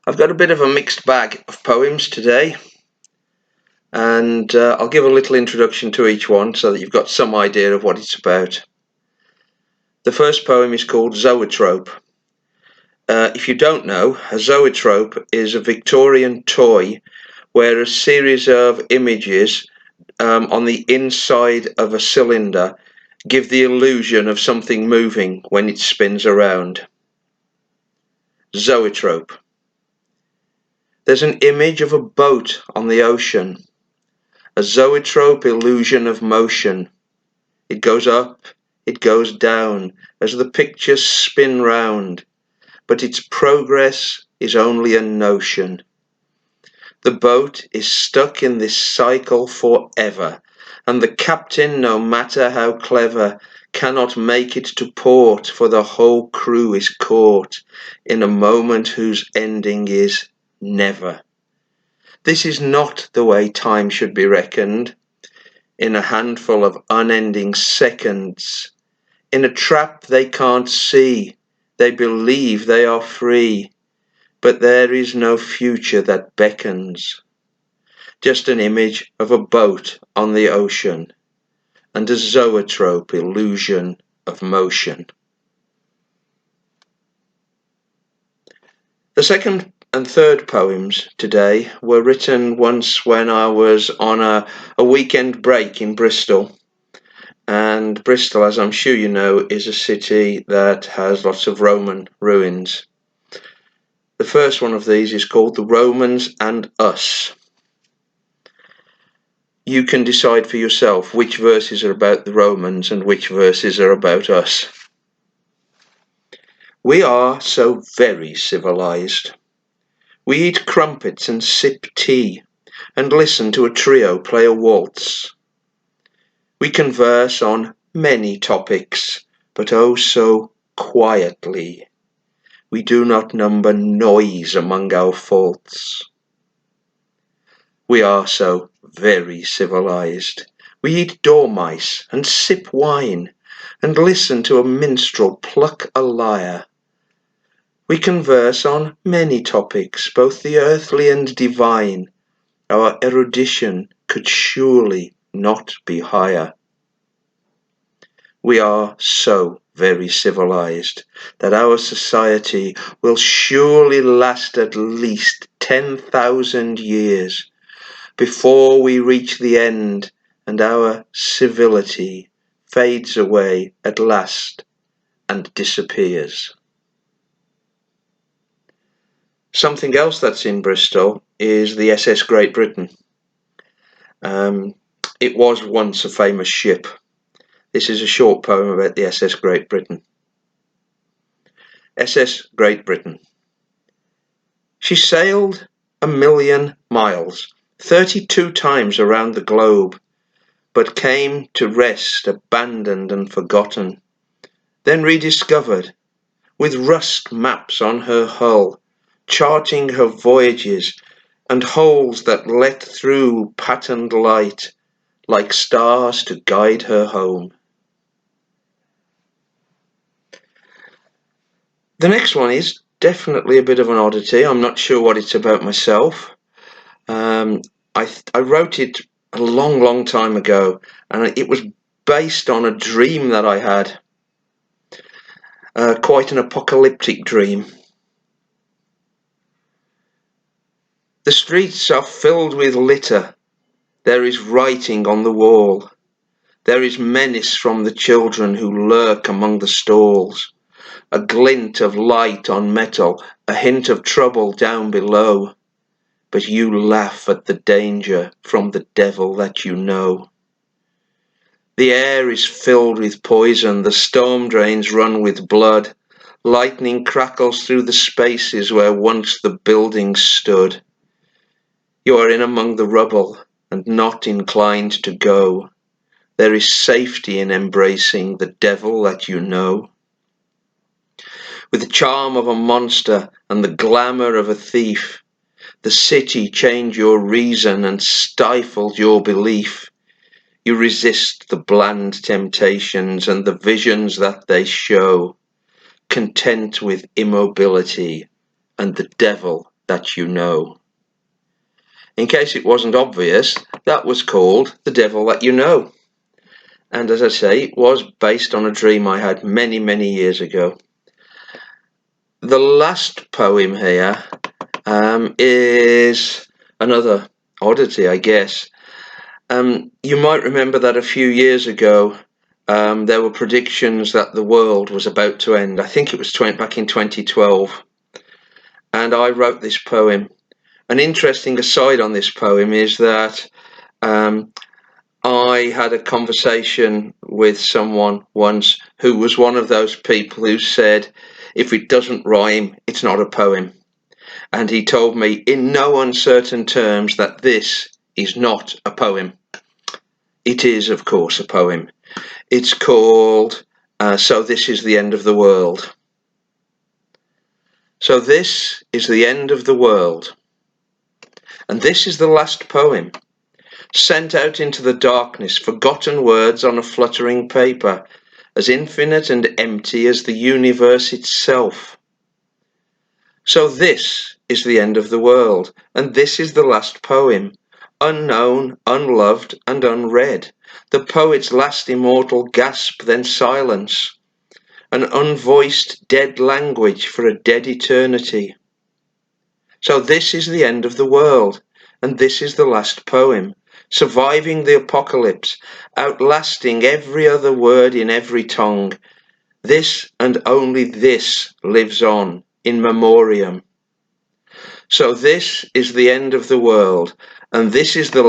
I've got a bit of a mixed bag of poems today, and I'll give a little introduction to each one so that you've got some idea of what it's about. The first poem is called Zoetrope. If you don't know, a zoetrope is a Victorian toy where a series of images on the inside of a cylinder give the illusion of something moving when it spins around. Zoetrope. There's an image of a boat on the ocean, a zoetrope illusion of motion. It goes up, it goes down as the pictures spin round, but its progress is only a notion. The boat is stuck in this cycle forever, and the captain, no matter how clever, cannot make it to port, for the whole crew is caught in a moment whose ending is never. This is not the way time should be reckoned, in a handful of unending seconds. In a trap they can't see, they believe they are free, but there is no future that beckons. Just an image of a boat on the ocean, and a zoetrope illusion of motion. The second and third poems today were written once when I was on a weekend break in Bristol. And Bristol, as I'm sure you know, is a city that has lots of Roman ruins. The first one of these is called The Romans and Us. You can decide for yourself which verses are about the Romans and which verses are about us. We are so very civilized. We eat crumpets and sip tea, and listen to a trio play a waltz. We converse on many topics, but oh so quietly. We do not number noise among our faults. We are so very civilized. We eat dormice and sip wine, and listen to a minstrel pluck a lyre. We converse on many topics, both the earthly and divine. Our erudition could surely not be higher. We are so very civilized that our society will surely last at least 10,000 years before we reach the end and our civility fades away at last and disappears. Something else that's in Bristol is the SS Great Britain. It was once a famous ship. This is a short poem about the SS Great Britain. SS Great Britain. She sailed 1,000,000 miles, 32 times around the globe, but came to rest abandoned and forgotten, then rediscovered, with rust maps on her hull, charting her voyages and holes that let through patterned light like stars to guide her home. The next one is definitely a bit of an oddity. I'm not sure what it's about myself. I wrote it a long time ago, and it was based on a dream that I had. Quite an apocalyptic dream. The streets are filled with litter. There is writing on the wall. There is menace from the children who lurk among the stalls. A glint of light on metal, a hint of trouble down below. But you laugh at the danger from the devil that you know. The air is filled with poison, the storm drains run with blood. Lightning crackles through the spaces where once the buildings stood. You are in among the rubble and not inclined to go. There is safety in embracing the devil that you know. With the charm of a monster and the glamour of a thief, the city changed your reason and stifled your belief. You resist the bland temptations and the visions that they show, content with immobility and the devil that you know. In case it wasn't obvious, that was called The Devil That You Know. And as I say, it was based on a dream I had many, many years ago. The last poem here is another oddity, I guess. You might remember that a few years ago, there were predictions that the world was about to end. I think it was back in 2012. And I wrote this poem. An interesting aside on this poem is that I had a conversation with someone once who was one of those people who said, if it doesn't rhyme, it's not a poem. And he told me in no uncertain terms that this is not a poem. It is, of course, a poem. It's called So This Is the End of the World. So this is the end of the world. And this is the last poem, sent out into the darkness, forgotten words on a fluttering paper, as infinite and empty as the universe itself. So this is the end of the world, and this is the last poem, unknown, unloved, and unread, the poet's last immortal gasp, then silence, an unvoiced dead language for a dead eternity. So this is the end of the world, and this is the last poem, surviving the apocalypse, outlasting every other word in every tongue. This and only this lives on in memoriam. So this is the end of the world, and this is the